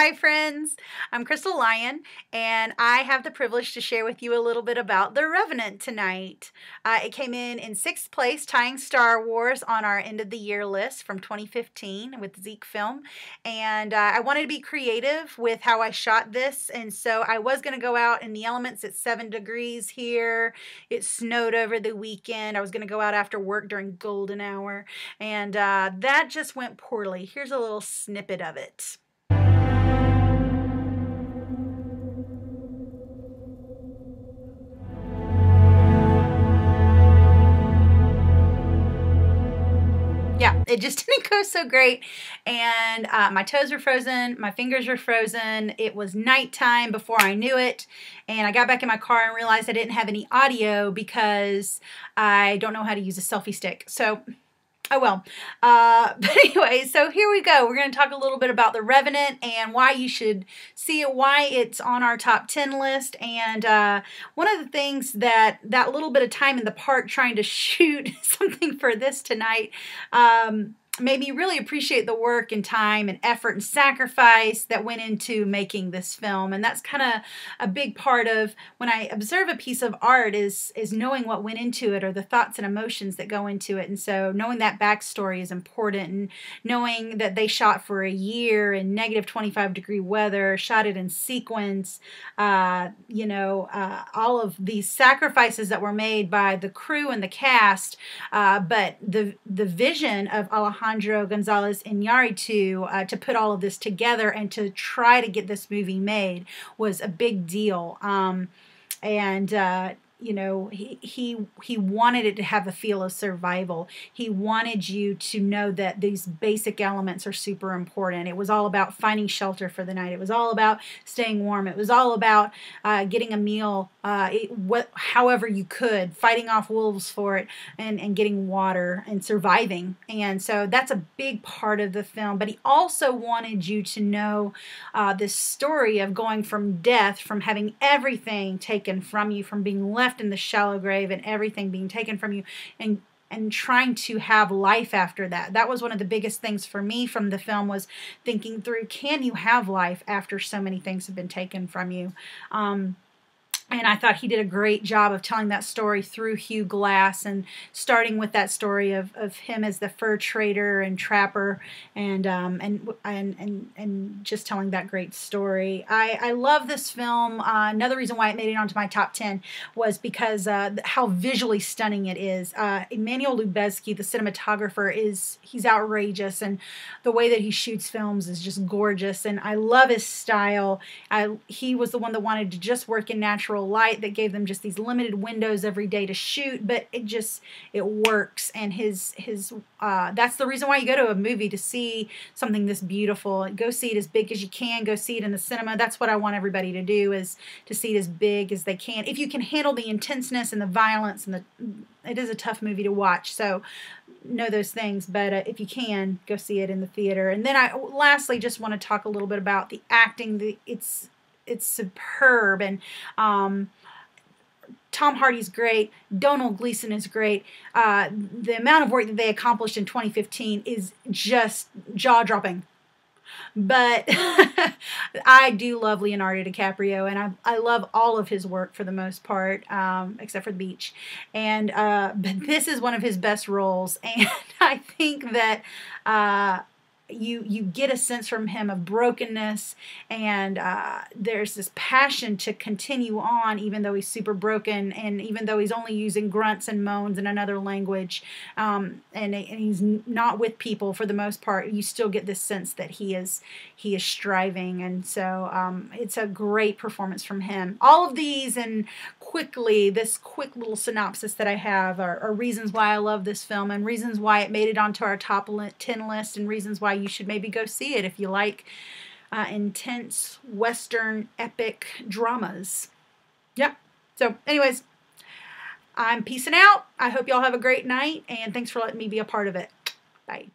Hi friends, I'm Krystal Lyon, and I have the privilege to share with you a little bit about The Revenant tonight. It came in 6th place, tying Star Wars on our end of the year list from 2015 with ZekeFilm, and I wanted to be creative with how I shot this, and so I was going to go out in the elements. It's 7 degrees here. It snowed over the weekend. I was going to go out after work during golden hour, and that just went poorly. Here's a little snippet of it. Yeah, it just didn't go so great, and my toes were frozen, my fingers were frozen. It was nighttime before I knew it, and I got back in my car and realized I didn't have any audio because I don't know how to use a selfie stick. So oh well. But anyway, so here we go. We're going to talk a little bit about The Revenant and why you should see it, why it's on our top 10 list. And one of the things that little bit of time in the park trying to shoot something for this tonight made me really appreciate the work and time and effort and sacrifice that went into making this film. And that's kind of a big part of when I observe a piece of art is knowing what went into it, or the thoughts and emotions that go into it. And so knowing that backstory is important, and knowing that they shot for a year in negative 25-degree weather, shot it in sequence, all of these sacrifices that were made by the crew and the cast, but the vision of Alejandro Gonzalez Iñárritu to put all of this together and to try to get this movie made was a big deal. He wanted it to have a feel of survival. He wanted you to know that these basic elements are super important. It was all about finding shelter for the night. It was all about staying warm. It was all about getting a meal however you could, fighting off wolves for it, and getting water and surviving. And so that's a big part of the film. But he also wanted you to know this story of going from death, from having everything taken from you, from being left in the shallow grave and everything being taken from you, and trying to have life after that. That was one of the biggest things for me from the film, was thinking through, can you have life after so many things have been taken from you? And I thought he did a great job of telling that story through Hugh Glass, and starting with that story of him as the fur trader and trapper, and just telling that great story. I love this film. Another reason why it made it onto my top 10 was because how visually stunning it is. Emmanuel Lubezki, the cinematographer, he's outrageous, and the way that he shoots films is just gorgeous, and I love his style. He was the one that wanted to just work in natural light, that gave them just these limited windows every day to shoot, but it works. And that's the reason why you go to a movie, to see something this beautiful. Go see it as big as you can. Go see it in the cinema. That's what I want everybody to do, is to see it as big as they can. If you can handle the intenseness and the violence, and it is a tough movie to watch, so know those things, but if you can, go see it in the theater. And then I lastly just want to talk a little bit about the acting. It's superb, and Tom Hardy's great. Domhnall Gleeson is great. The amount of work that they accomplished in 2015 is just jaw-dropping. But I do love Leonardo DiCaprio, and I love all of his work for the most part, except for The Beach. And but this is one of his best roles, and I think that you get a sense from him of brokenness, and there's this passion to continue on even though he's super broken, and even though he's only using grunts and moans in another language, and he's not with people for the most part. You still get this sense that he is striving, and so it's a great performance from him. All of these, and this quick little synopsis that I have are reasons why I love this film, and reasons why it made it onto our top 10 list, and reasons why you should maybe go see it if you like intense Western epic dramas. Yep. So anyways, I'm peacing out. I hope y'all have a great night, and thanks for letting me be a part of it. Bye.